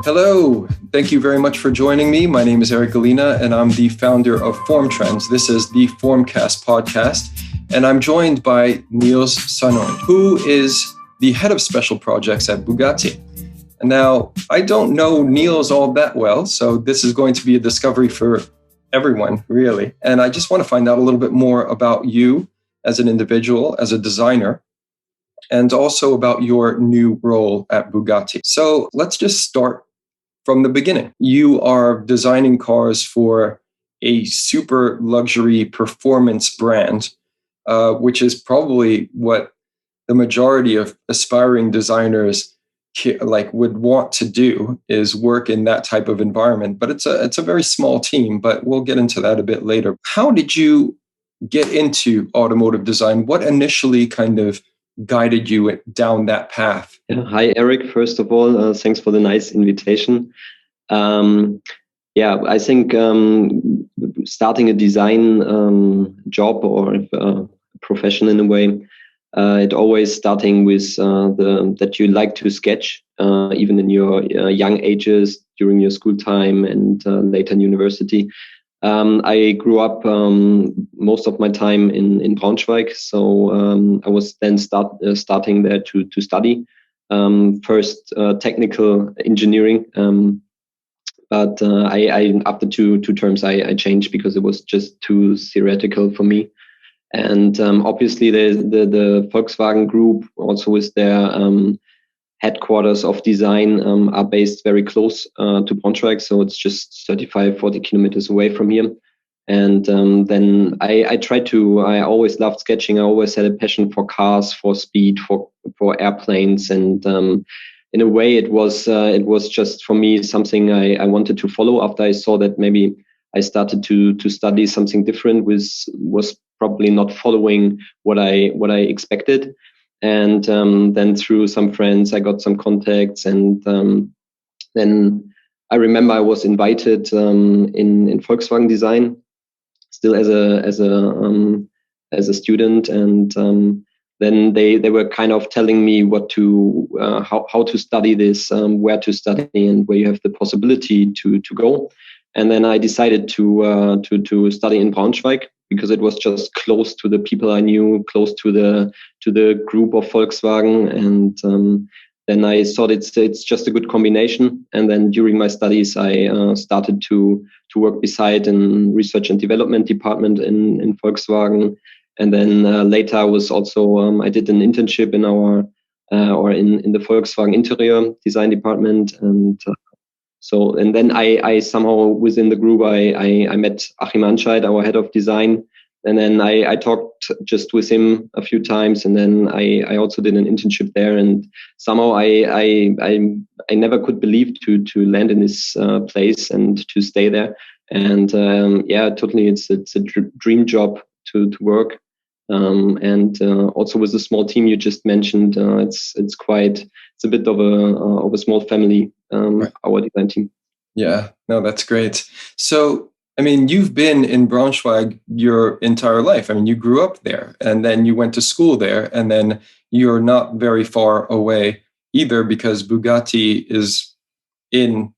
Hello, thank you very much for joining me. My name is Gallina, and I'm the founder of FORMTrends. This is the FORMCAST podcast, and I'm joined by Nils Sajonz, who is the head of special projects at Bugatti. And now, I don't know Nils all that well, so this is going to be a discovery for everyone, really. And I just want to find out a little bit more about you as an individual, as a designer, and also about your new role at Bugatti. So let's just start from the beginning. You are designing cars for a super luxury performance brand, which is probably what the majority of aspiring designers would want to do, is work in that type of environment. But it's a very small team, but we'll get into that a bit later. How did you get into automotive design? What initially kind of guided you down that path? Yeah. Hi, Eric. First of all, thanks for the nice invitation. I think starting a design job or profession in a way, it always starting with that you like to sketch, even in your young ages during your school time and later in university. I grew up most of my time in Braunschweig, so I was then starting there to study first technical engineering, but I after two terms I changed because it was just too theoretical for me. And obviously the Volkswagen Group, also with their headquarters of design, are based very close to Braunschweig, so it's just 35-40 kilometers away from here. And then I always loved sketching. I always had a passion for cars, for speed, for airplanes, and in a way it was just for me something I wanted to follow. After I saw that maybe I started to study something different, was probably not following what I expected. And then through some friends, I got some contacts, and then I remember I was invited in Volkswagen Design, still as a student, and then they were kind of telling me what to how to study this, where to study, and where you have the possibility to go. And then I decided to study in Braunschweig, because it was just close to the people I knew, close to the group of Volkswagen, and then I thought it's just a good combination. And then during my studies, I started to work beside in research and development department in Volkswagen, and then later I was also I did an internship in our in the Volkswagen interior design department, and and then I somehow within the group, I met Achim Anscheid, our head of design. And then I talked just with him a few times. And then I also did an internship there. And somehow I never could believe to land in this place and to stay there. And totally, it's a dream job to work. And also with the small team you just mentioned, it's a bit of a small family, right. Our design team. Yeah, no, that's great. So, I mean, you've been in Braunschweig your entire life. I mean, you grew up there, and then you went to school there, and then you're not very far away either, because Bugatti is in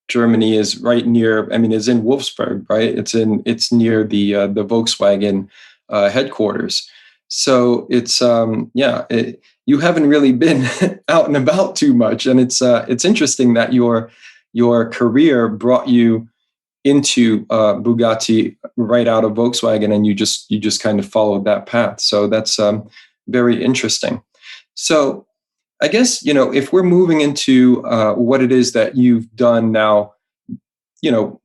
Germany, is right near. I mean, is in Wolfsburg, right? It's near the Volkswagen headquarters. So it's you haven't really been out and about too much, and it's interesting that your career brought you into Bugatti right out of Volkswagen, and you just kind of followed that path. So that's very interesting. So I guess, if we're moving into what it is that you've done now,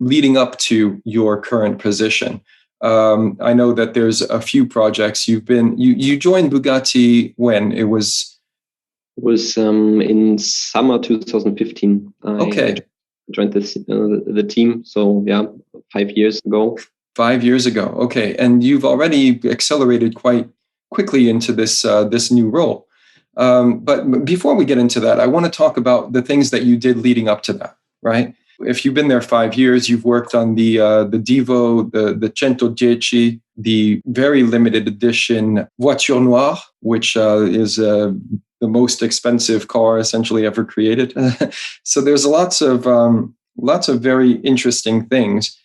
leading up to your current position. I know that there's a few projects you joined Bugatti when it was in summer 2015. Okay. I joined the team. So 5 years ago. 5 years ago. Okay. And you've already accelerated quite quickly into this new role. But before we get into that, I want to talk about the things that you did leading up to that, right? If you've been there 5 years, you've worked on the Divo, the 110, the very limited edition Voiture Noire, which is the most expensive car essentially ever created. So there's lots of very interesting things.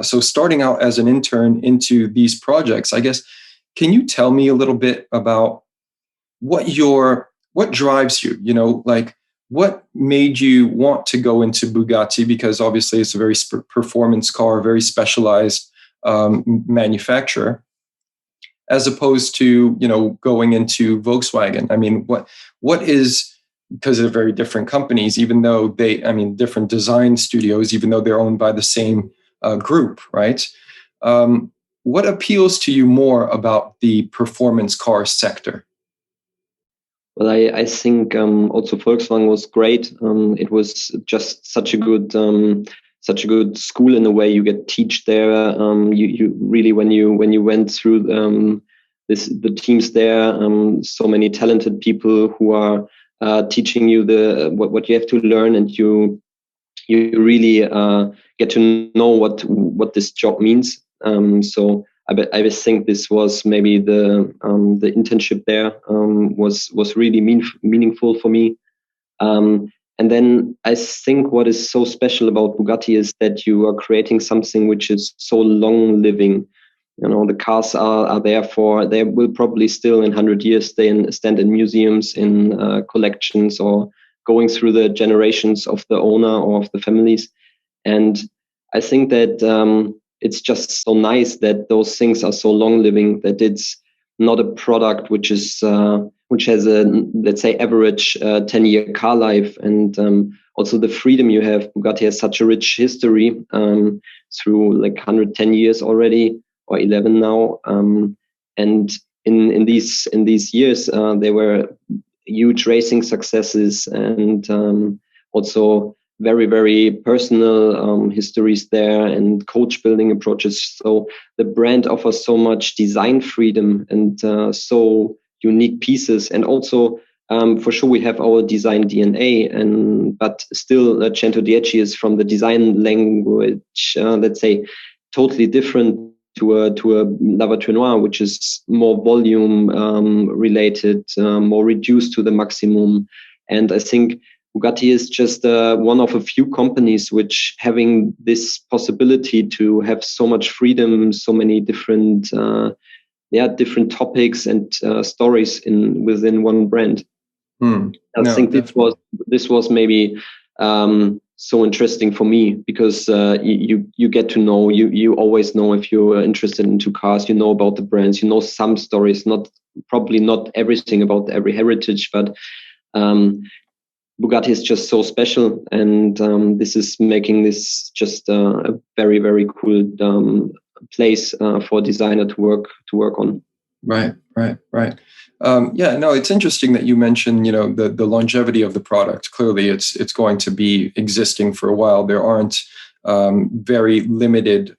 So starting out as an intern into these projects, I guess, can you tell me a little bit about what drives you? Like what made you want to go into Bugatti? Because obviously it's a very performance car, very specialized manufacturer, as opposed to going into Volkswagen. I mean, what is, because they're very different companies, even though different design studios, even though they're owned by the same group, right? What appeals to you more about the performance car sector? Well, I think also Volkswagen was great. It was just such a good school in a way. You get teach there. You really, when you went through the teams there, so many talented people who are teaching you what you have to learn, and you really get to know what this job means. So I think this was maybe the internship there was really meaningful for me. And then I think what is so special about Bugatti is that you are creating something which is so long living. The cars are there they will probably still in 100 years stand in museums, in collections, or going through the generations of the owner or of the families. And I think that it's just so nice that those things are so long living, that it's not a product which has a, let's say, average 10-year car life. And also the freedom you have. Bugatti has such a rich history through like 110 years already, or 11 now. And in these years, there were huge racing successes, and also very, very personal histories there, and coach building approaches. So the brand offers so much design freedom and so unique pieces. And also, for sure, we have our design DNA, but still, Cento Dieci is from the design language, let's say, totally different to a La Voiture Noire, which is more volume related, more reduced to the maximum. And I think Bugatti is just one of a few companies which having this possibility to have so much freedom, so many different topics and stories within one brand. I think this was maybe so interesting for me, because you get to know, you always know, if you're interested into cars, you know about the brands, you know some stories, probably not everything about every heritage, but Bugatti is just so special, and this is making this just a very, very cool place for a designer to work on. Right. It's interesting that you mentioned, the longevity of the product. Clearly, it's going to be existing for a while. There aren't very limited,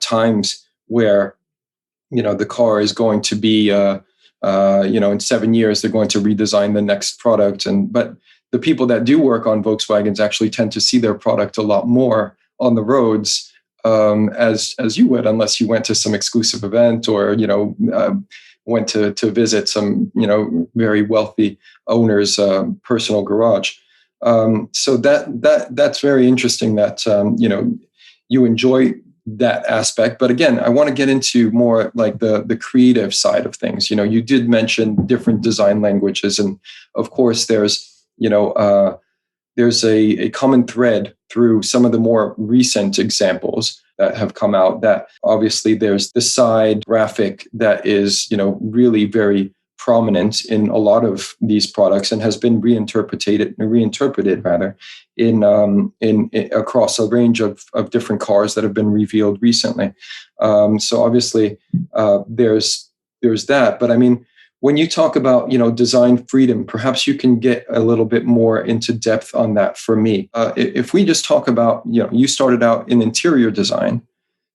times where, the car is going to be, in 7 years, they're going to redesign the next product. But the people that do work on Volkswagens actually tend to see their product a lot more on the roads, as you would, unless you went to some exclusive event or, went to visit some, very wealthy owner's personal garage. So that's very interesting that, you enjoy that aspect. But again, I want to get into more like the creative side of things. You did mention different design languages, and of course there's a common thread through some of the more recent examples that have come out, that obviously there's the side graphic that is, really very prominent in a lot of these products, and has been reinterpreted in across a range of different cars that have been revealed recently. So obviously there's that. But I mean, when you talk about, design freedom, perhaps you can get a little bit more into depth on that for me. If we just talk about, you started out in interior design,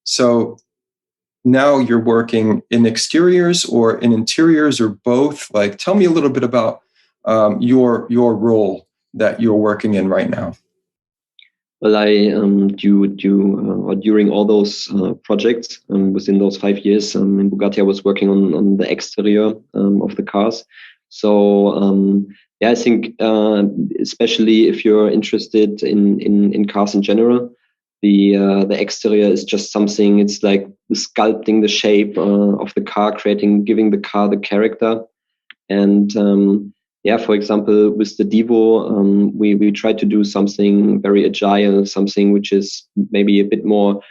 so now you're working in exteriors or in interiors or both. Like, tell me a little bit about your role that you're working in right now. Well, I during all those projects within those 5 years in Bugatti, I was working on the exterior of the cars. So yeah, I think especially if you're interested in cars in general, the exterior is just something. It's like sculpting the shape of the car, giving the car the character. And yeah, for example, with the Divo, we tried to do something very agile, something which is maybe a bit more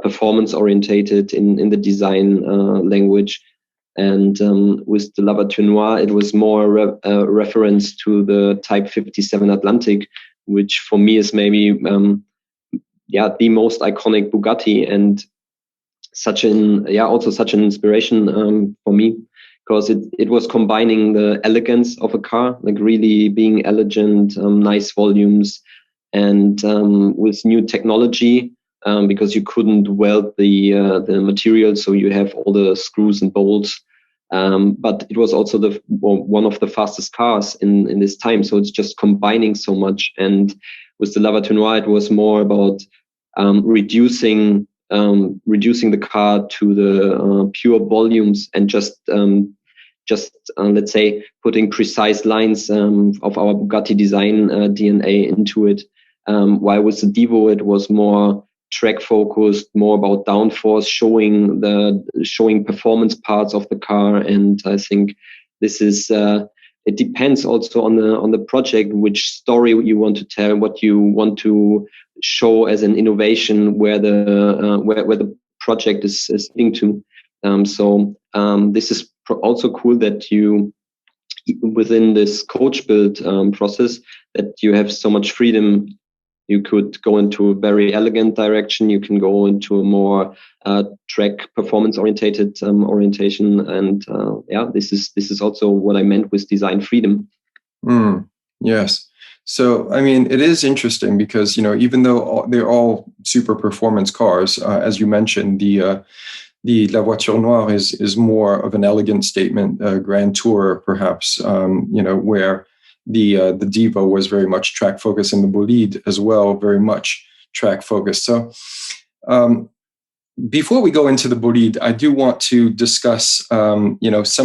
performance orientated in the design language. And with the La Voiture Noire, it was more a reference to the Type 57 Atlantic, which for me is maybe the most iconic Bugatti, and also such an inspiration for me, because it was combining the elegance of a car, like really being elegant, nice volumes, and with new technology, because you couldn't weld the material, so you have all the screws and bolts. But it was also one of the fastest cars in this time, so it's just combining so much. And with the La Voiture Noire, it was more about reducing the car to the pure volumes, and just let's say putting precise lines of our Bugatti design DNA into it. While with the Divo, it was more track focused, more about downforce, showing performance parts of the car. And I think this is it depends also on the project, which story you want to tell, what you want to show as an innovation, where the project is leading to. So this is also cool that you, within this coach build process, that you have so much freedom. You could go into a very elegant direction. You can go into a more track performance orientation. And this is also what I meant with design freedom. Yes. So, I mean, it is interesting because, even though they're all super performance cars, as you mentioned, the La Voiture Noire is more of an elegant statement, Grand Tour, perhaps, where the Divo was very much track focused, and the Bolide as well, very much track focused. So, before we go into the Bolide, I do want to discuss, some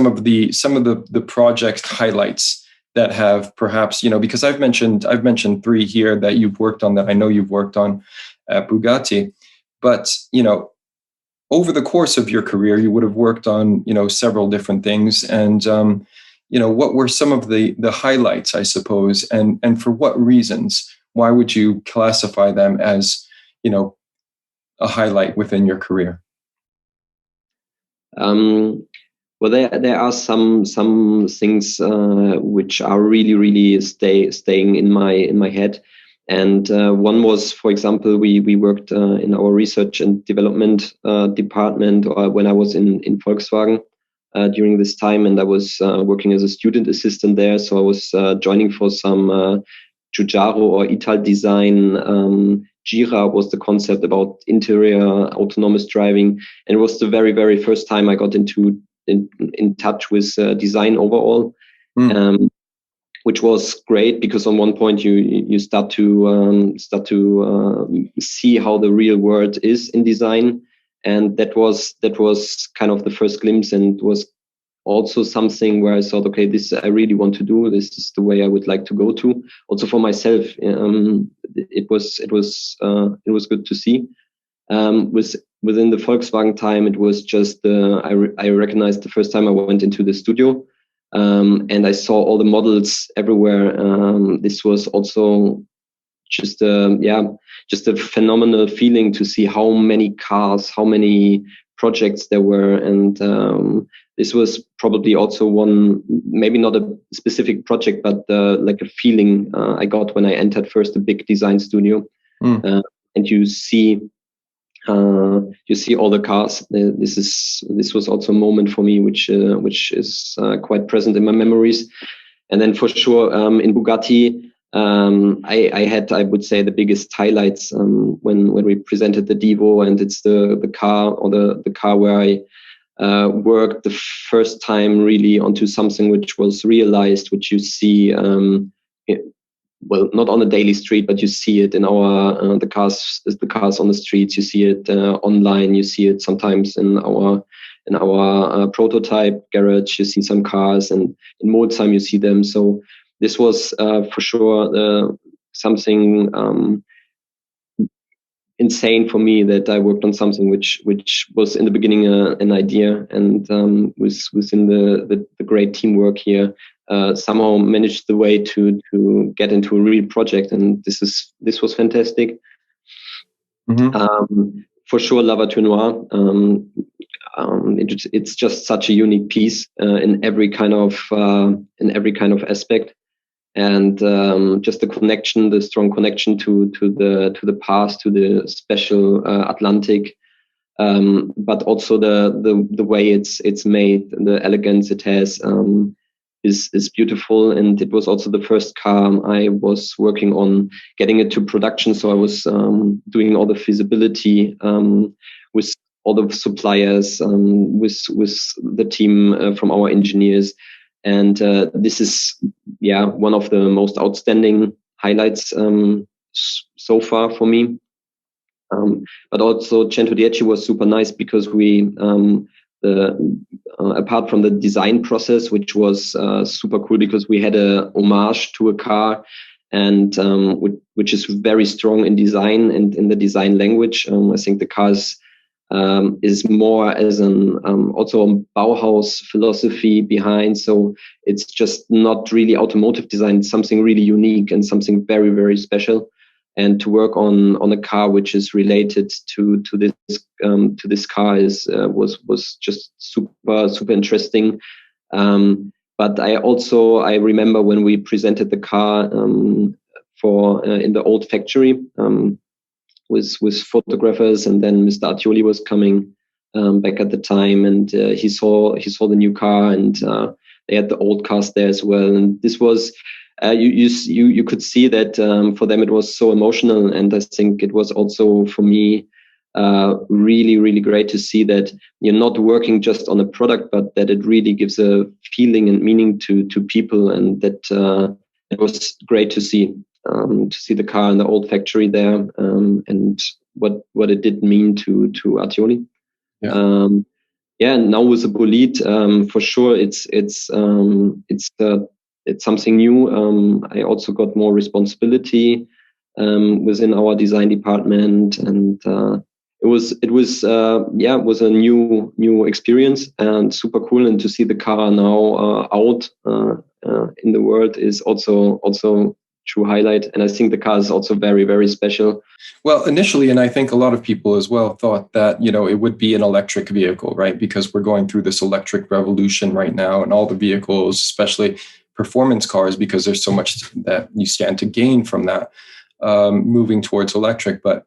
of the project highlights that have perhaps, because I've mentioned 3 here that you've worked on, that I know you've worked on at Bugatti, but over the course of your career, you would have worked on several different things, and what were some of the highlights, I suppose, and for what reasons? Why would you classify them as a highlight within your career? Well, there are some things which are really really staying in my head, and one was, for example, we worked in our research and development department when I was in Volkswagen during this time, and I was working as a student assistant there. So I was joining for some Giugiaro or Ital design. Gira was the concept about interior autonomous driving, and it was the very very first time I got in touch with design overall, which was great, because on one point you start to see how the real world is in design, and that was kind of the first glimpse, and was also something where I thought, okay, this I really want to do. This is the way I would like to go to. Also for myself, it was good to see. Within the Volkswagen time, it was just I recognized the first time I went into the studio, and I saw all the models everywhere. This was also just a phenomenal feeling to see how many cars, how many projects there were, and this was probably also one, maybe not a specific project, but like a feeling I got when I entered first a big design studio, and you see all the cars. This was also a moment for me, which is quite present in my memories. And then for sure, in Bugatti, I had, I would say, the biggest highlights when we presented the Divo, and it's the car, or the car where I worked the first time really onto something which was realized, which you see, well, not on a daily street, but you see it in our the cars on the streets. You see it online. You see it sometimes in our in our prototype garage, you see some cars, and in Molsheim you see them. So this was for sure something insane for me, that I worked on something which was in the beginning an idea, and was within the great teamwork here, somehow managed the way to get into a real project, and this was fantastic. Mm-hmm. For sure, Lavatur Noir. It's just such a unique piece in every kind of aspect, and just the strong connection to the past, to the special Atlantic, but also the way it's made, the elegance it has is beautiful. And it was also the first car I was working on getting it to production, so I was doing all the feasibility with all the suppliers, with the team from our engineers. And this is, one of the most outstanding highlights so far for me. But also Centodieci was super nice, because we, apart from the design process, which was super cool, because we had a homage to a car, and which is very strong in design and in the design language. I think the cars is more as an also a Bauhaus philosophy behind. So it's just not really automotive design. It's something really unique and something very, very special. And to work on a car which is related to this car was just super interesting. But I remember when we presented the car in the old factory with photographers, and then Mr. Artioli was coming back at the time, and he saw the new car, and they had the old cars there as well. And this was you could see that for them it was so emotional, and I think it was also for me really, really great to see that you're not working just on a product, but that it really gives a feeling and meaning to people, and that it was great to see the car in the old factory there, and what it did mean to Artioli. And now with the Bolide, for sure it's something new. I also got more responsibility within our design department, and it was a new experience and super cool. And to see the car now out in the world is also true highlight. And I think the car is also very, very special. Well, initially, and I think a lot of people as well thought that, it would be an electric vehicle, right? Because we're going through this electric revolution right now, and all the vehicles, especially performance cars, because there's so much that you stand to gain from that, moving towards electric. But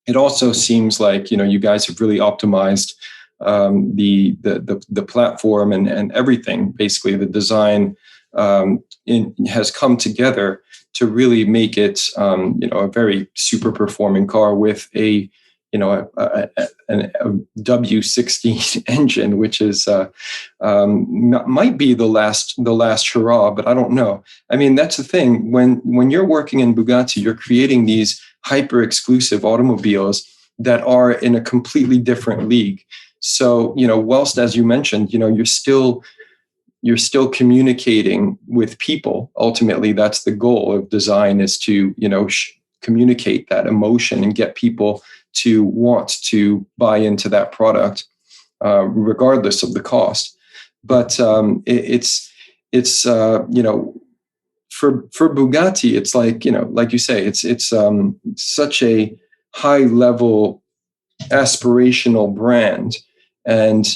it also seems like, you guys have really optimized the platform and everything. Basically, the design has come together to really make it, a very super performing car with a W16 engine, which is might be the last hurrah, but I don't know. I mean, that's the thing. When you're working in Bugatti, you're creating these hyper exclusive automobiles that are in a completely different league. So, whilst, as you mentioned, you're still communicating with people. Ultimately, that's the goal of design, is to, communicate that emotion and get people to want to buy into that product, regardless of the cost. But it's for Bugatti, it's like, like you say, it's such a high level aspirational brand, and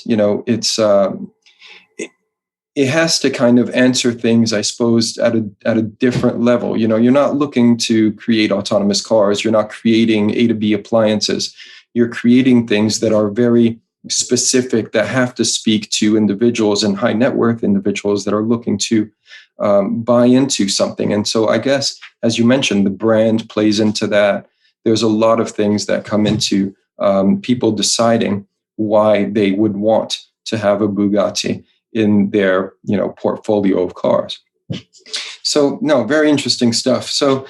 it has to kind of answer things, I suppose, at a different level. You're not looking to create autonomous cars. You're not creating A to B appliances. You're creating things that are very specific, that have to speak to individuals and high net worth individuals that are looking to buy into something. And so I guess, as you mentioned, the brand plays into that. There's a lot of things that come into people deciding why they would want to have a Bugatti in their portfolio of cars. So no, very interesting stuff. So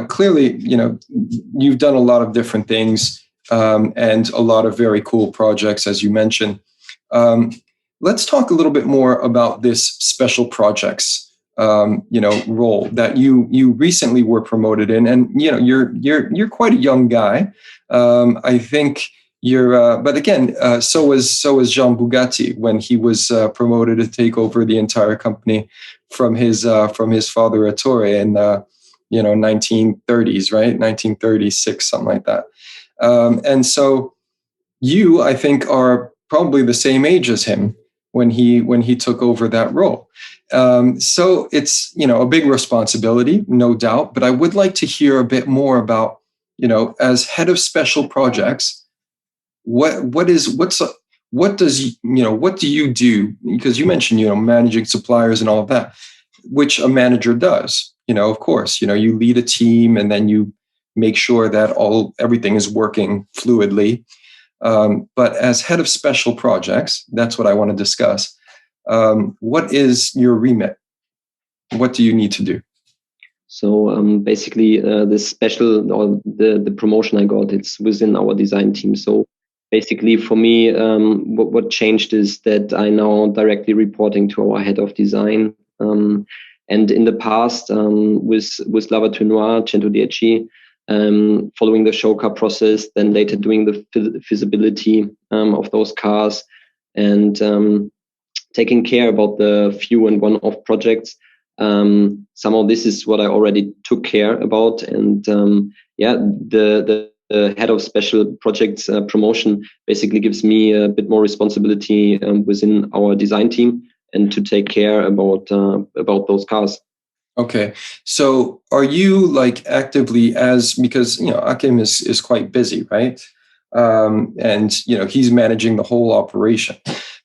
clearly you've done a lot of different things, and a lot of very cool projects, as you mentioned. Let's talk a little bit more about this special projects role that you recently were promoted in, and you're quite a young guy. I think but again, so was Jean Bugatti when he was promoted to take over the entire company from his father Ettore in 1930s, right? 1936, something like that. And so you, I think, are probably the same age as him when he took over that role. So it's, a big responsibility, no doubt, but I would like to hear a bit more about, as head of special projects, what do you do? Because you mentioned, managing suppliers and all of that, which a manager does, of course, you lead a team and then you make sure that everything is working fluidly. But as head of special projects, that's what I want to discuss. What is your remit? What do you need to do? So basically, this special or the promotion I got, it's within our design team. So basically, for me, what changed is that I now directly reporting to our head of design. And in the past, with Lavatur Noir, 110, following the show car process, then later doing the feasibility of those cars, and taking care about the few and one-off projects. Somehow this is what I already took care about, and the head of special projects promotion basically gives me a bit more responsibility within our design team and to take care about those cars. Okay, so are you actively because Akim is quite busy, right? And he's managing the whole operation.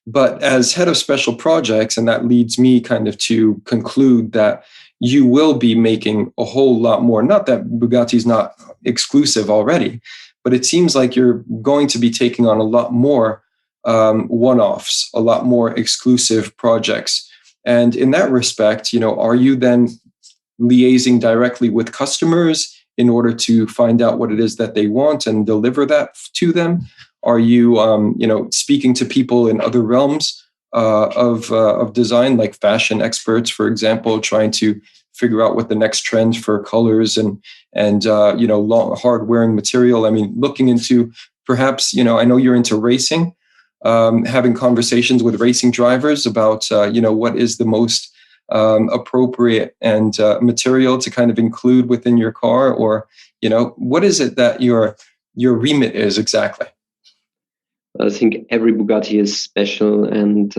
But as head of special projects, and that leads me kind of to conclude that you will be making a whole lot more. Not that Bugatti's not exclusive already, but it seems like you're going to be taking on a lot more one-offs, a lot more exclusive projects. And in that respect, are you then liaising directly with customers in order to find out what it is that they want and deliver that to them? Are you, speaking to people in other realms of design, like fashion experts, for example, trying to figure out what the next trend for colors and long, hard-wearing material? I mean, looking into perhaps, I know you're into racing, having conversations with racing drivers about, what is the most appropriate and material to kind of include within your car, or, what is it that your remit is exactly? I think every Bugatti is special, and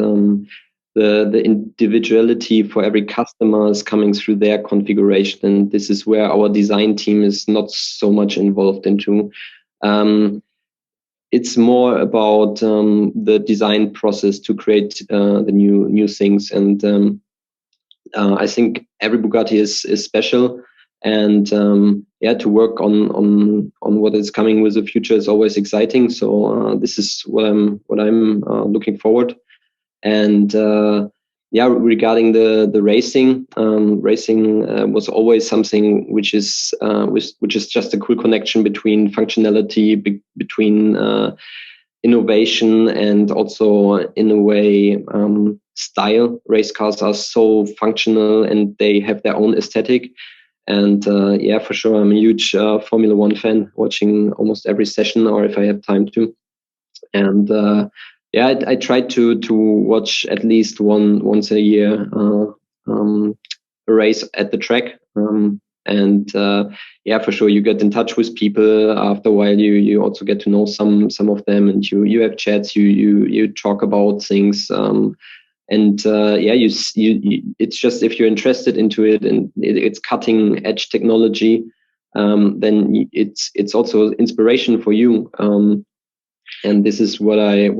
the individuality for every customer is coming through their configuration, and this is where our design team is not so much involved into. It's more about the design process to create the new things, and I think every Bugatti is special. And to work on what is coming with the future is always exciting. So this is what I'm looking forward. And regarding the racing, was always something which is just a cool connection between functionality, between innovation, and also in a way style. Race cars are so functional and they have their own aesthetic. And for sure, I'm a huge Formula One fan, watching almost every session, or if I have time to. And I try to watch at least once a year a race at the track. For sure, you get in touch with people. After a while, you also get to know some of them, and you have chats. You talk about things. It's just, if you're interested into it and it's cutting edge technology, then it's also inspiration for you. And this is what I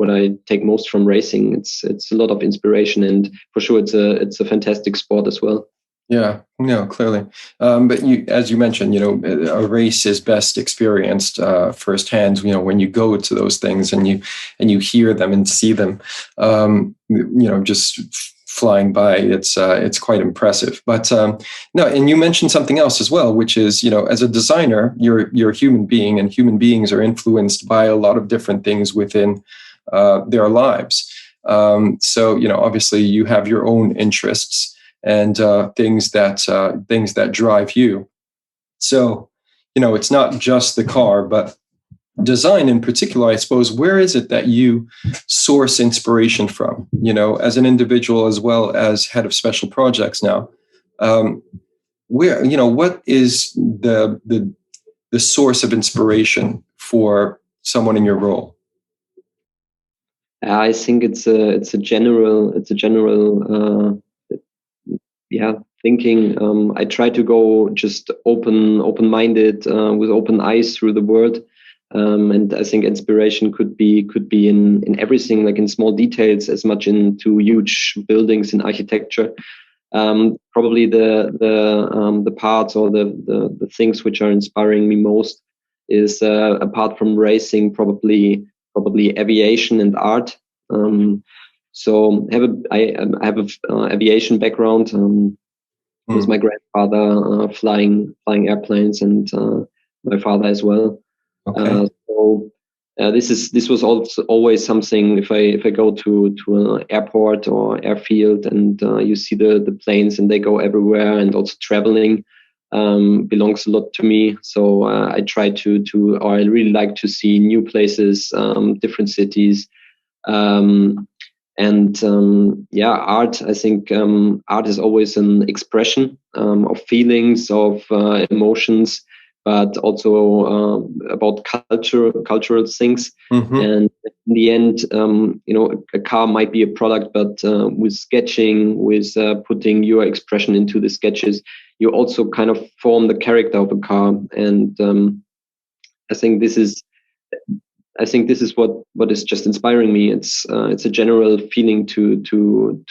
take most from racing. It's a lot of inspiration, and for sure it's a fantastic sport as well. Yeah, no, clearly. But as you mentioned, a race is best experienced firsthand. When you go to those things and you hear them and see them, just flying by, it's quite impressive. But no, and you mentioned something else as well, which is, as a designer, you're a human being, and human beings are influenced by a lot of different things within their lives. So, obviously you have your own interests and things that drive you. So, it's not just the car, but design in particular, I suppose. Where is it that you source inspiration from, as an individual as well as head of special projects now? What is the source of inspiration for someone in your role? I think it's a general thinking. I try to go just open-minded, with open eyes through the world. And I think inspiration could be in everything, like in small details, as much into huge buildings in architecture. Probably the parts or the things which are inspiring me most is, apart from racing, probably aviation and art. So I have a aviation background, with my grandfather flying airplanes, and my father as well. Okay. This was also always something. If I go to an airport or airfield, and you see the planes and they go everywhere, and also traveling belongs a lot to me. So I try or I really like to see new places, different cities, art. I think art is always an expression of feelings, of emotions, but also about cultural things. Mm-hmm. And in the end, a car might be a product, but with sketching, with putting your expression into the sketches, you also kind of form the character of a car. And I think this is what is just inspiring me. It's a general feeling to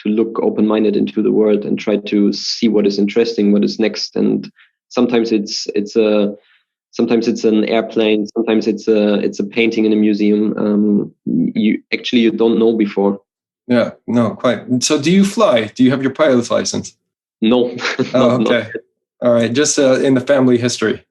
look open-minded into the world and try to see what is interesting, what is next. And sometimes it's an airplane, sometimes it's a painting in a museum. You don't know before. Yeah, no, quite. So do you fly? Do you have your pilot's license? No. Oh, okay. All right. Just in the family history.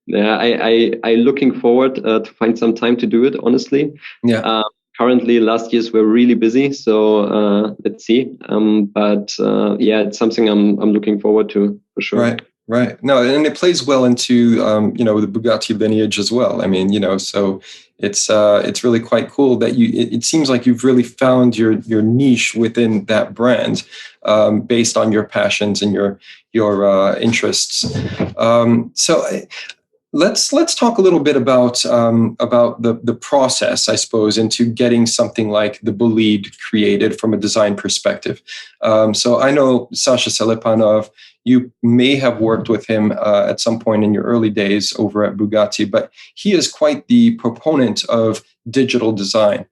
Yeah, I looking forward to find some time to do it, honestly. Yeah. Currently, last years were really busy, so let's see. It's something I'm looking forward to, for sure. Right. No, and it plays well into the Bugatti lineage as well. I mean, so it's really quite cool that it seems like you've really found your niche within that brand, based on your passions and your interests. Let's talk a little bit about the process, I suppose, into getting something like the Bolide created from a design perspective. So I know Sasha Selepanov. You may have worked with him at some point in your early days over at Bugatti, but he is quite the proponent of digital design.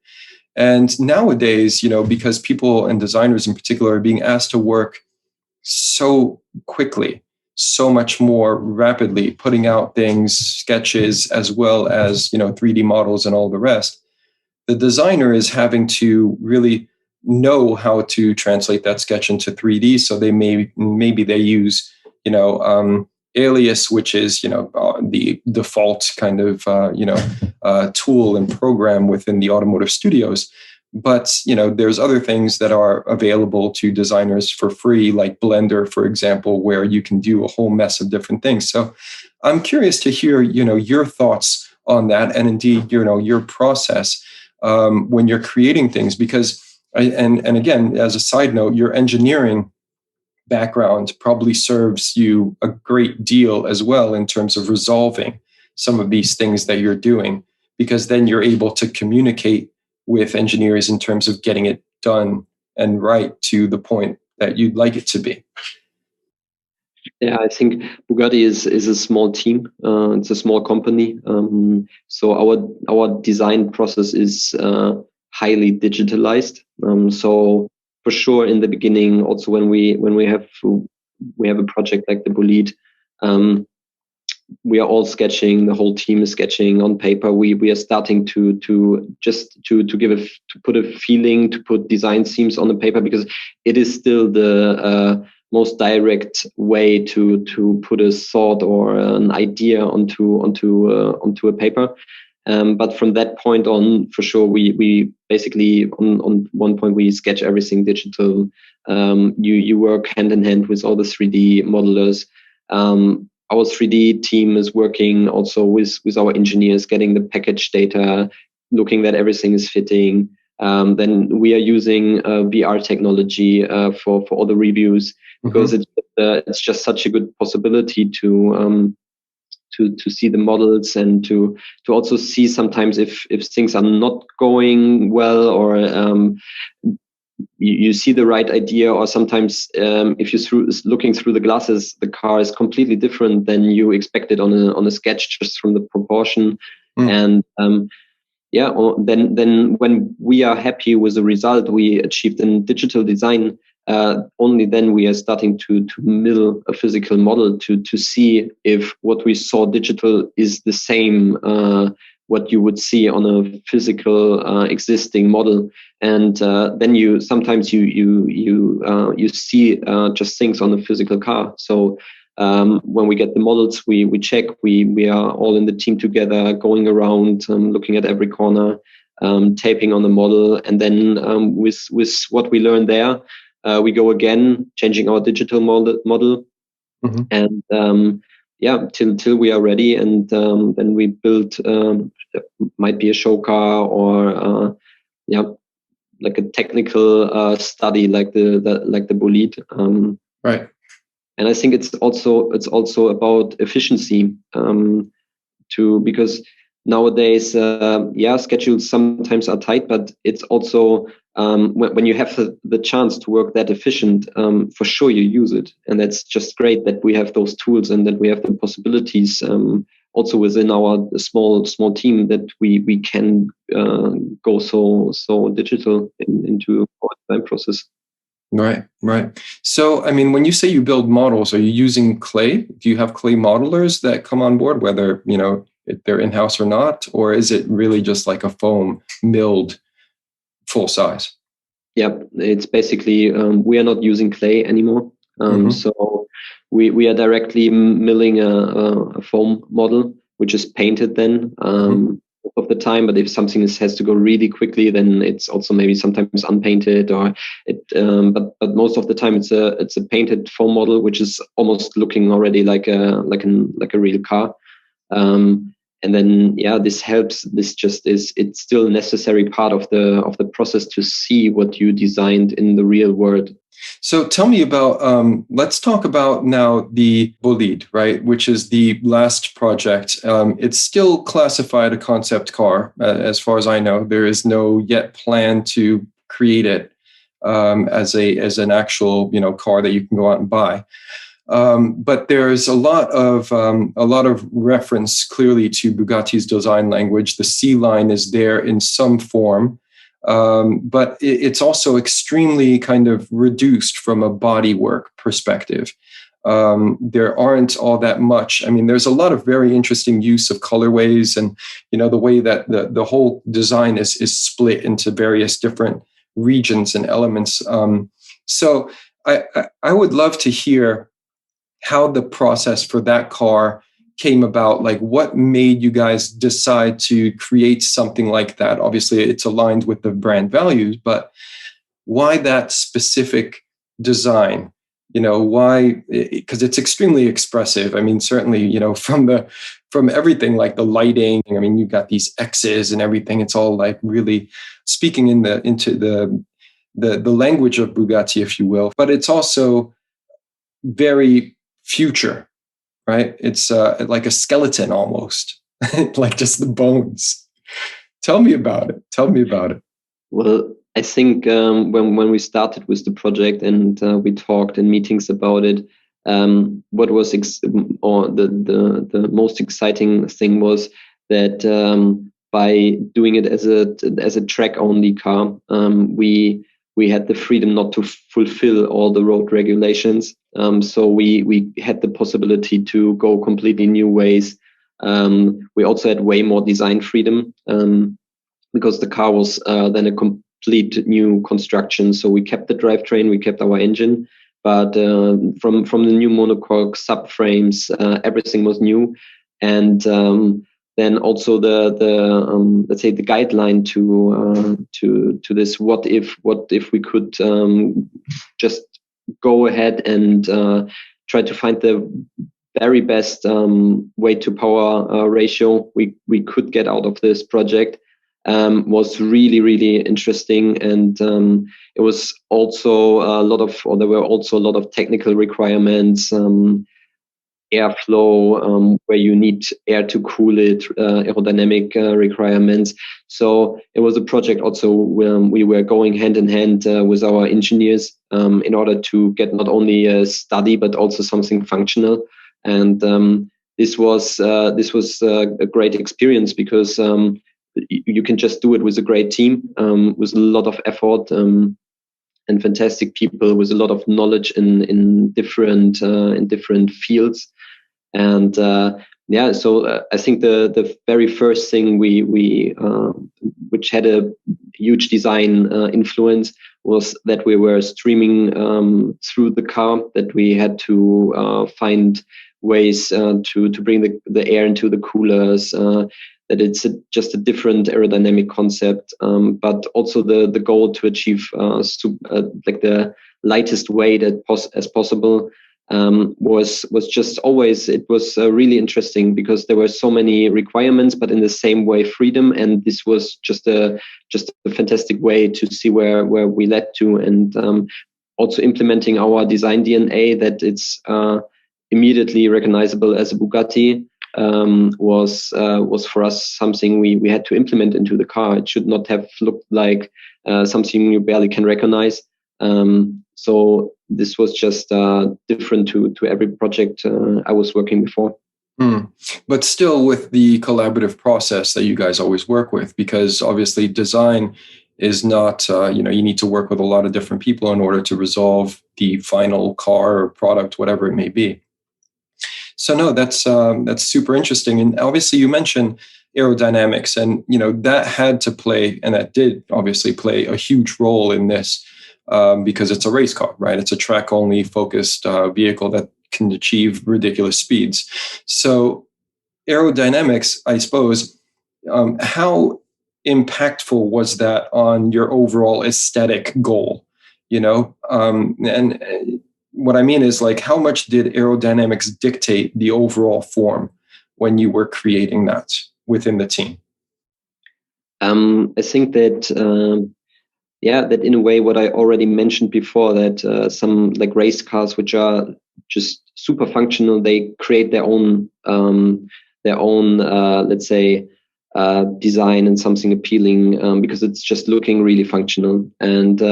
And nowadays, because people and designers in particular are being asked to work so quickly, so much more rapidly, putting out things, sketches, as well as 3D models and all the rest, the designer is having to really know how to translate that sketch into 3D. So maybe they use Alias, which is the default kind of tool and program within the automotive studios. But there's other things that are available to designers for free, like Blender, for example, where you can do a whole mess of different things. So I'm curious to hear your thoughts on that, and indeed your process when you're creating things, because and again, as a side note, your engineering background probably serves you a great deal as well in terms of resolving some of these things that you're doing, because then you're able to communicate with engineers in terms of getting it done and right to the point that you'd like it to be. Yeah, I think Bugatti is a small team. It's a small company. So our design process is highly digitalized. So for sure, in the beginning, also when we have a project like the Bolide, we are all sketching. The whole team is sketching on paper. We are starting to put a feeling, to put design themes on the paper, because it is still the most direct way to put a thought or an idea onto a paper. But from that point on, for sure, we basically on one point we sketch everything digital. You work hand in hand with all the 3D modelers. Our 3D team is working also with our engineers, getting the package data, looking that everything is fitting. Then we are using VR technology for all the reviews, because it's just such a good possibility to see the models, and to also see sometimes if things are not going well, or you see the right idea, or sometimes if you're looking through the glasses, the car is completely different than you expected on a sketch, just from the proportion. And then when we are happy with the result we achieved in digital design, only then we are starting to mill a physical model to see if what we saw digital is the same what you would see on a physical existing model. And then you sometimes you see just things on a physical car. So when we get the models, we check, we are all in the team together, going around, looking at every corner, taping on the model, and then with what we learn there, we go again, changing our digital model, and till we are ready, and then we build might be a show car, or like a technical study, like the Bolide, right. And I think it's also about efficiency, because nowadays, schedules sometimes are tight, but it's also when you have the chance to work that efficient, for sure you use it, and that's just great that we have those tools and that we have the possibilities also within our small team, that we can go so digital into our design process. Right. So, I mean, when you say you build models, are you using clay? Do you have clay modelers that come on board, whether, if they're in-house or not, or is it really just like a foam milled full size? Yeah, it's basically, we are not using clay anymore. So we are directly milling a foam model, which is painted then of the time. But if something has to go really quickly, then it's also maybe sometimes unpainted, or but most of the time it's a painted foam model, which is almost looking already like a real car. And then this helps. This just it's still a necessary part of the process to see what you designed in the real world. So tell me about, let's talk about now the Bolide, right, which is the last project. It's still classified a concept car, as far as I know. There is no yet plan to create it as an actual car that you can go out and buy. But there's a lot of reference clearly to Bugatti's design language. The C line is there in some form. But it's also extremely kind of reduced from a bodywork perspective. There aren't all that much. I mean, there's a lot of very interesting use of colorways, and the way that the whole design is split into various different regions and elements. So I would love to hear how the process for that car came about. Like, what made you guys decide to create something like that? Obviously, it's aligned with the brand values, but why that specific design? Why? Because it's extremely expressive. I mean, certainly, from everything, like the lighting. I mean, you got these X's and everything. It's all like really speaking into the language of Bugatti, if you will. But it's also very future. Right? It's like a skeleton almost, like just the bones. Tell me about it. Well, I think when we started with the project and we talked in meetings about it, what was the most exciting thing was that by doing it as a track-only car, we had the freedom not to fulfill all the road regulations. So we had the possibility to go completely new ways. We also had way more design freedom because the car was then a complete new construction. So we kept the drivetrain, we kept our engine, but from the new monocoque subframes, everything was new. And then also the let's say the guideline to this. What if we could just go ahead and try to find the very best weight to power ratio we could get out of this project. Was really, really interesting, and it was also there were also a lot of technical requirements, airflow, where you need air to cool it, aerodynamic requirements. So it was a project also where we were going hand in hand with our engineers in order to get not only a study but also something functional. And this was a great experience because you can just do it with a great team, with a lot of effort, and fantastic people with a lot of knowledge in different fields. And so I think the very first thing we which had a huge design influence was that we were streaming through the car, that we had to find ways to bring the air into the coolers, that it's just a different aerodynamic concept, but also the goal to achieve like the lightest weight as possible was just always, it was really interesting because there were so many requirements, but in the same way freedom, and this was just a fantastic way to see where we led to, and also implementing our design DNA, that it's immediately recognizable as a Bugatti. Was for us something we had to implement into the car. It should not have looked like something you barely can recognize. So this was just different to every project I was working before. But still with the collaborative process that you guys always work with, because obviously design is not, you need to work with a lot of different people in order to resolve the final car or product, whatever it may be. So no, that's super interesting. And obviously you mentioned aerodynamics, and that had to play, and that did obviously play a huge role in this, because it's a race car, right? It's a track only focused vehicle that can achieve ridiculous speeds. So aerodynamics, I suppose, how impactful was that on your overall aesthetic goal? And what I mean is, like, how much did aerodynamics dictate the overall form when you were creating that within the team? I think that, that in a way, what I already mentioned before, that some like race cars, which are just super functional, they create their own let's say, design and something appealing, because it's just looking really functional. And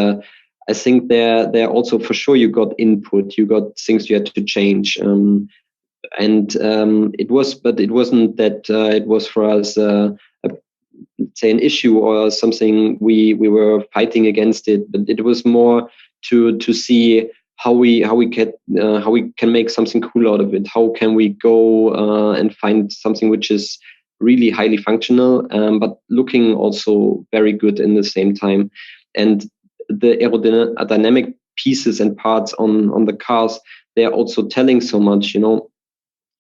I think there also, for sure, you got input, you got things you had to change, and it wasn't that it was for us, let's say, an issue or something we were fighting against it, but it was more to see how we can make something cool out of it. How can we go and find something which is really highly functional, but looking also very good in the same time. And the aerodynamic pieces and parts on the cars, they are also telling so much.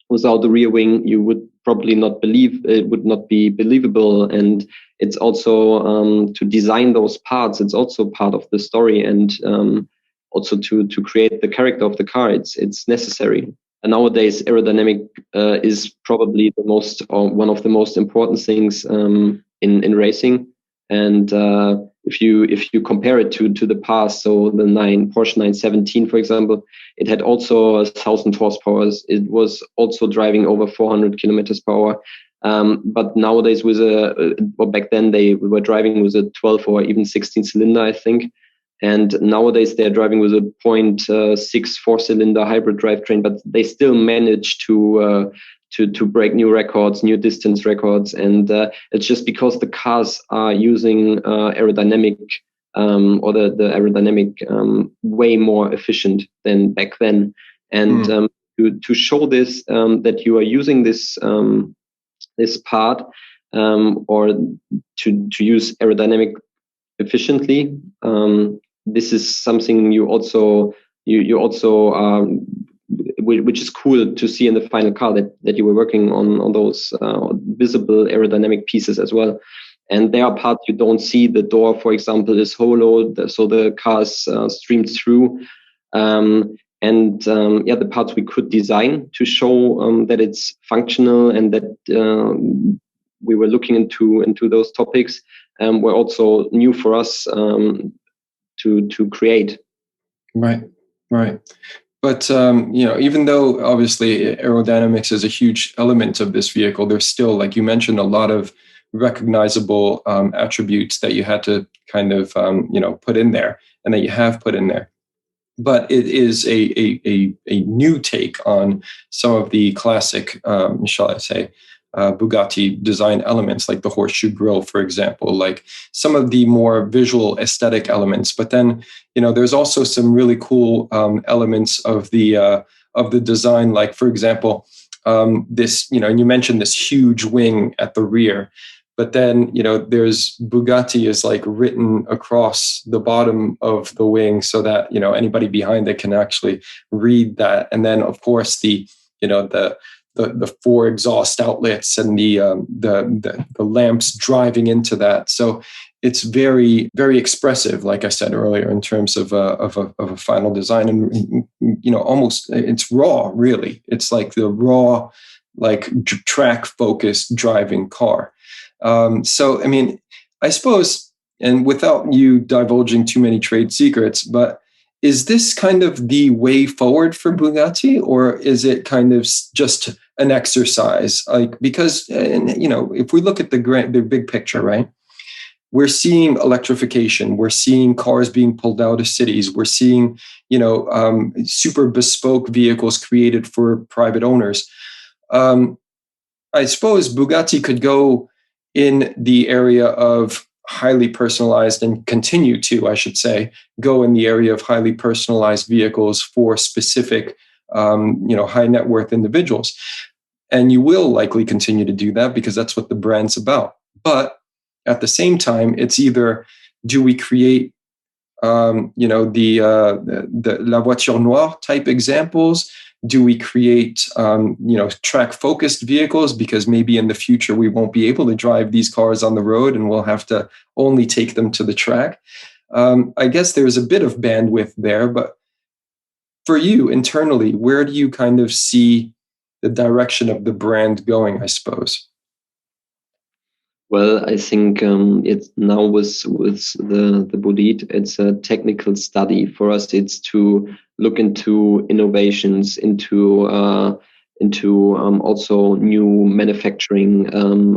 Without the rear wing, you would probably not believe, it would not be believable. And it's also to design those parts, it's also part of the story, and also to create the character of the car, it's necessary. And nowadays, aerodynamic is probably one of the most important things in racing. And if you compare it to the past, so the Porsche 917, for example, it had also 1,000 horsepower. It was also driving over 400 kilometers per hour. But nowadays, back then they were driving with a 12 or even 16 cylinder, I think. And nowadays they're driving with a 0.6 4-cylinder hybrid drivetrain, but they still manage to break new records, new distance records. And it's just because the cars are using aerodynamic or the aerodynamic way more efficient than back then. And to show this, that you are using this part, or to use aerodynamic efficiently, this is something you also which is cool to see in the final car that you were working on those visible aerodynamic pieces as well. And there are parts you don't see. The door, for example, is hollow, so the car is streamed through. The parts we could design to show that it's functional and that we were looking into those topics were also new for us to create. Right. But even though obviously aerodynamics is a huge element of this vehicle, there's still, like you mentioned, a lot of recognizable attributes that you had to kind of put in there, and that you have put in there. But it is a new take on some of the classic, shall I say, Bugatti design elements, like the horseshoe grille, for example, like some of the more visual aesthetic elements. But then, there's also some really cool elements of the design, like, for example, this, and you mentioned this huge wing at the rear. But then, there's Bugatti is like written across the bottom of the wing so that, anybody behind it can actually read that. And then, of course, the four exhaust outlets and the lamps driving into that. So it's very, very expressive, like I said earlier, in terms of a final design. And, almost it's raw, really. It's like the raw, like track focused driving car. So, I mean, I suppose, and without you divulging too many trade secrets, but is this kind of the way forward for Bugatti, or is it kind of just an exercise? Like, because, if we look at the big picture, right, we're seeing electrification, we're seeing cars being pulled out of cities, we're seeing, super bespoke vehicles created for private owners. I suppose Bugatti could go in the area of highly personalized, and continue to, I should say, go in the area of highly personalized vehicles for specific, high net worth individuals. And you will likely continue to do that because that's what the brand's about. But at the same time, it's either, do we create, the La Voiture Noire type examples? Do we create, track-focused vehicles? Because maybe in the future we won't be able to drive these cars on the road and we'll have to only take them to the track. I guess there's a bit of bandwidth there, but for you internally, where do you kind of see the direction of the brand going, I suppose? Well, I think it's now with the Bolide, it's a technical study. For us, it's to look into innovations, into also new manufacturing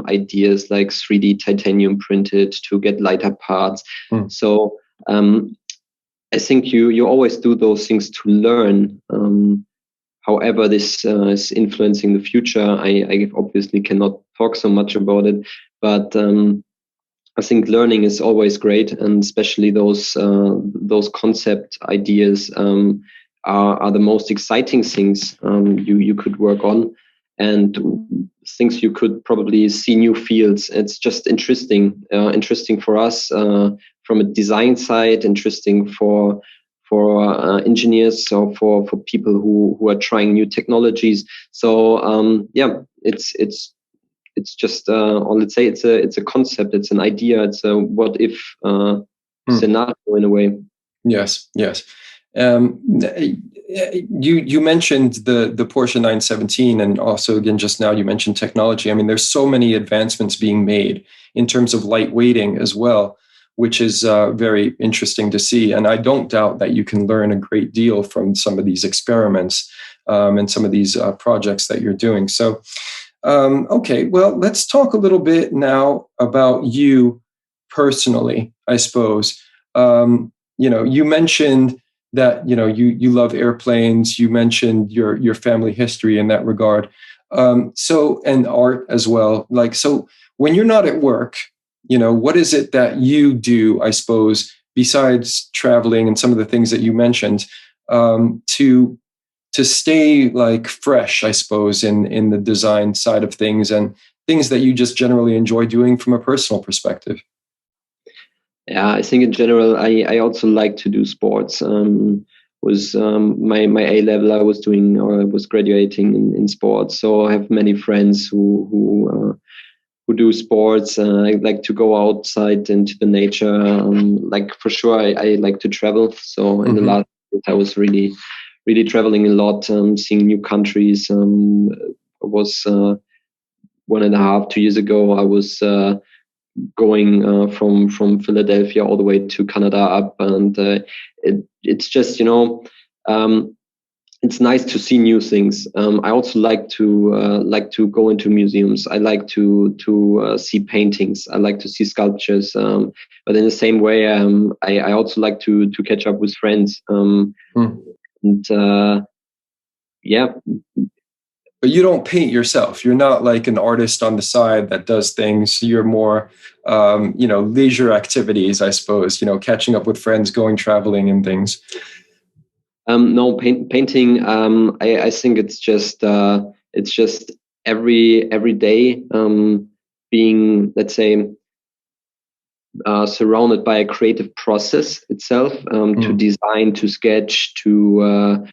ideas like 3D titanium printed to get lighter parts. So I think you always do those things to learn. However, this is influencing the future. I obviously cannot talk so much about it, but I think learning is always great, and especially those concept ideas are the most exciting things you could work on, and things you could probably see new fields. It's just interesting for us from a design side, interesting for engineers, so for people who are trying new technologies. So it's just or let's say it's a concept, it's an idea, it's a what if scenario in a way. Yes. You mentioned the Porsche 917, and also again just now you mentioned technology. I mean, there's so many advancements being made in terms of lightweighting as well, which is very interesting to see. And I don't doubt that you can learn a great deal from some of these experiments and some of these projects that you're doing. So, okay, well, let's talk a little bit now about you personally, I suppose. You mentioned that, you love airplanes. You mentioned your family history in that regard. And art as well. Like, so when you're not at work, what is it that you do, I suppose, besides traveling and some of the things that you mentioned, to stay like fresh, I suppose, in the design side of things, and things that you just generally enjoy doing from a personal perspective? Yeah, I think in general, I also like to do sports. my A level. I was doing, or I was graduating in sports. So I have many friends who do sports. I like to go outside into the nature. Like for sure, I like to travel. So in the last years, I was really traveling a lot, seeing new countries. I was 1.5, 2 years ago. I was going from Philadelphia all the way to Canada up, and it's just it's nice to see new things. I also like to go into museums. I like to see paintings. I like to see sculptures. But in the same way, I also like to catch up with friends. And yeah. But you don't paint yourself. You're not like an artist on the side that does things. You're more, leisure activities, I suppose. Catching up with friends, going traveling, and things. No, painting. I think it's just every day being, let's say, surrounded by a creative process itself, to design, to sketch, to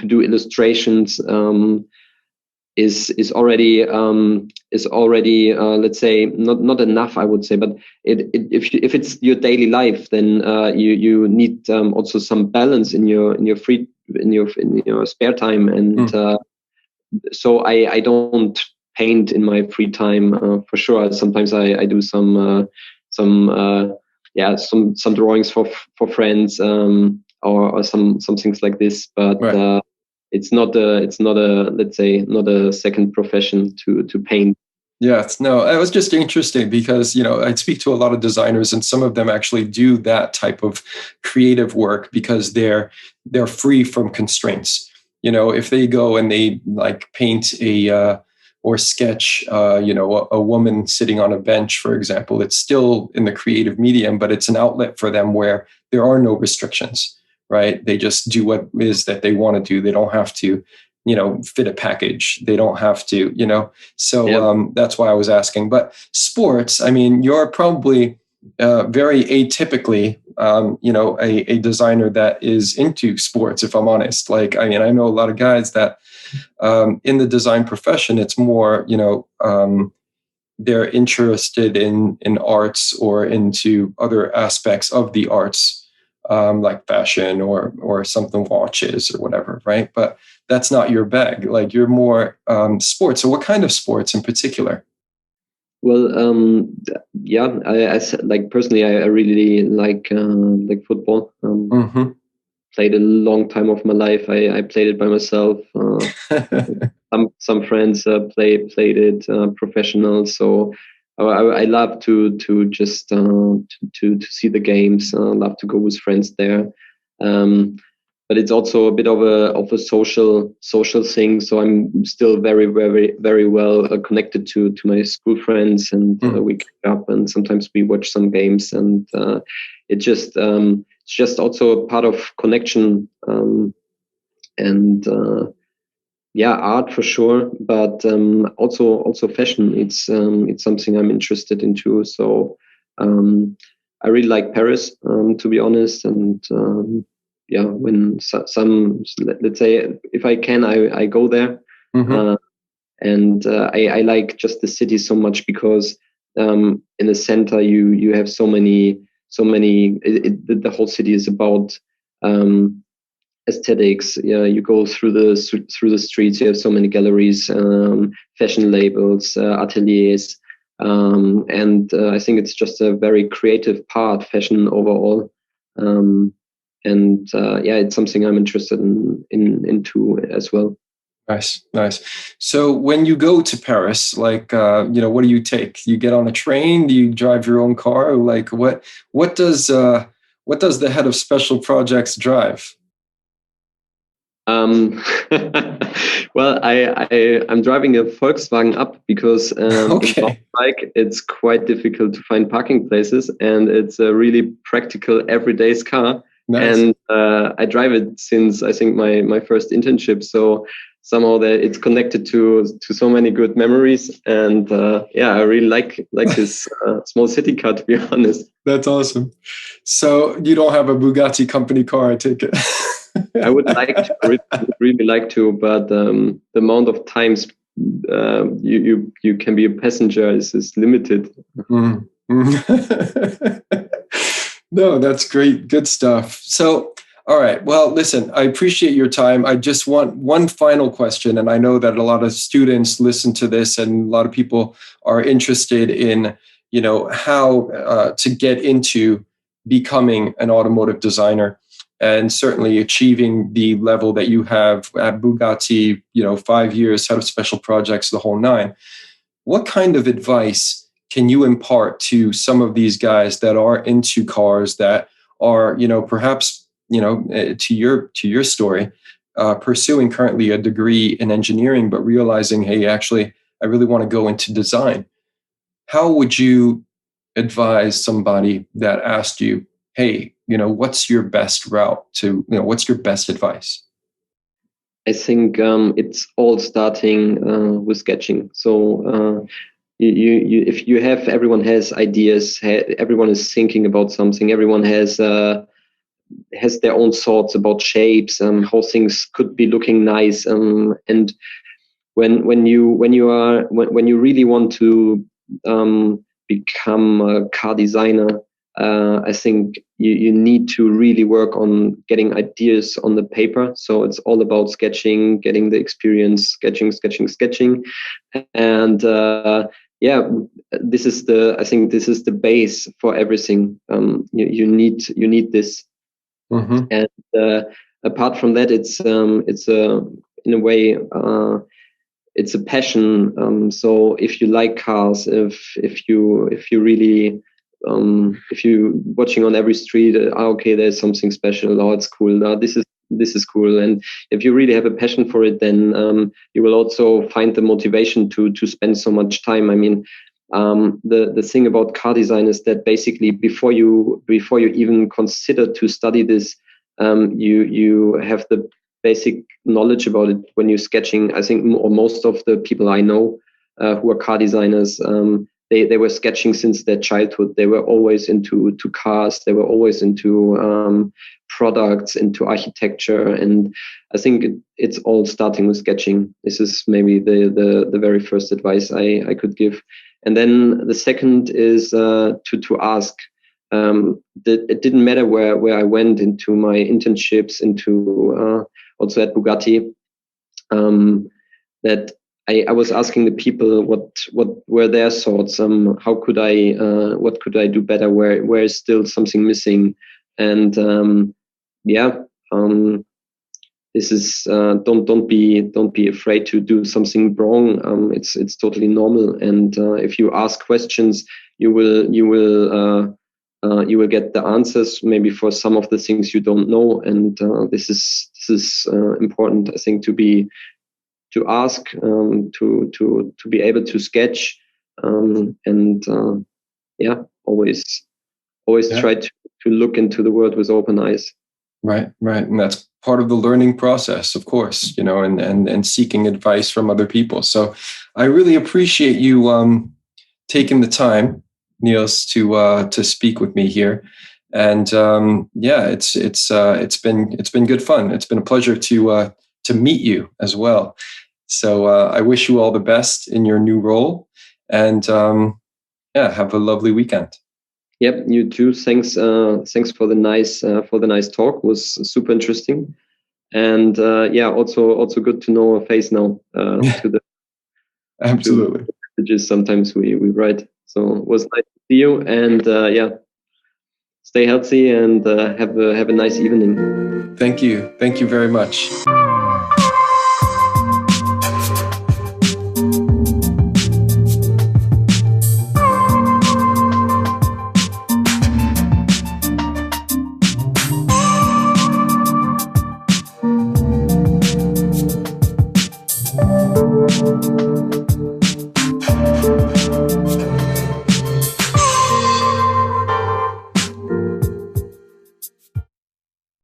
do illustrations, is already let's say not enough, I would say. But if it's your daily life, then you need also some balance in your spare time, and so I don't paint in my free time, for sure. Sometimes I do some drawings for friends, or some things like this, but right. It's not a let's say not a second profession to paint. Yes, no, it was just interesting because, I speak to a lot of designers, and some of them actually do that type of creative work because they're free from constraints. If they go and they like paint or sketch, a woman sitting on a bench, for example, it's still in the creative medium, but it's an outlet for them where there are no restrictions, right? They just do what is that they want to do. They don't have to, fit a package. They don't have to, so that's why I was asking. But sports, I mean, you're probably very atypically, a designer that is into sports, if I'm honest. Like, I mean, I know a lot of guys that in the design profession, it's more, they're interested in arts or into other aspects of the arts, like fashion or something, watches or whatever, right? But that's not your bag. Like, you're more sports. So what kind of sports in particular? Well, I like personally, I really like football. Played a long time of my life. I played it by myself. Some friends played it professional. So I love to just to see the games. Love to go with friends there. But it's also a bit of a social thing. So I'm still very, very, very well connected to my school friends, and we catch up, and sometimes we watch some games, and it's just also a part of connection, and art for sure, but also fashion. It's something I'm interested into. So I really like Paris, to be honest, and when some let's say if I can, I go there, and I like just the city so much because in the center you have so many. The whole city is about aesthetics. Yeah, you go through the streets. You have so many galleries, fashion labels, ateliers, and I think it's just a very creative part, fashion overall. And it's something I'm interested into as well. Nice. So when you go to Paris, like, what do you take? You get on a train? Do you drive your own car? Like, what does the head of special projects drive? Well, I'm driving a Volkswagen Up because in bike it's quite difficult to find parking places, and it's a really practical everyday's car. Nice. And I drive it since I think my first internship. So somehow that it's connected to so many good memories. And I really like this small city car, to be honest. That's awesome. So you don't have a Bugatti company car, I take it. I would like to, really like to, but the amount of times you can be a passenger is limited. No, that's great. Good stuff. So, all right. Well, listen, I appreciate your time. I just want one final question. And I know that a lot of students listen to this and a lot of people are interested in, how to get into becoming an automotive designer and certainly achieving the level that you have at Bugatti, 5 years, head of special projects, the whole nine. What kind of advice can you impart to some of these guys that are into cars, that are, perhaps, to your story, pursuing currently a degree in engineering, but realizing, hey, actually, I really want to go into design? How would you advise somebody that asked you, hey, what's your best route to, what's your best advice? I think it's all starting with sketching. So if you have, everyone has ideas, everyone is thinking about something, everyone has their own thoughts about shapes, how things could be looking nice, and when you really want to become a car designer, I think you need to really work on getting ideas on the paper. So it's all about sketching, getting the experience, sketching, and this is the base for everything. You need this, and apart from that, it's in a way. It's a passion. So if you like cars, if you really if you watching on every street, okay, there's something special. Oh, it's cool. This is cool. And if you really have a passion for it, then you will also find the motivation to spend so much time. I mean, the thing about car design is that basically before you even consider to study this, you have the basic knowledge about it when you're sketching. I think most of the people I know who are car designers, they were sketching since their childhood. They were always into cars. They were always into products, into architecture. And I think it's all starting with sketching. This is maybe the very first advice I could give. And then the second is to ask. It didn't matter where I went into my internships, into also at Bugatti, that I was asking the people what were their thoughts. How could I what could I do better? Where is still something missing? And this is don't be afraid to do something wrong. It's totally normal. And if you ask questions, you will get the answers maybe for some of the things you don't know. And this is important, I think, to ask, to be able to sketch, and always try to look into the world with open eyes. Right. And that's part of the learning process, of course, and seeking advice from other people. So I really appreciate you taking the time, Nils, to speak with me here. And it's been good fun. It's been a pleasure to meet you as well. So I wish you all the best in your new role, and have a lovely weekend. Yep, you too. Thanks for the nice talk. It was super interesting, and also good to know a face now. To the absolutely to the messages sometimes we write. So it was nice to see you, and stay healthy and have a nice evening. Thank you very much.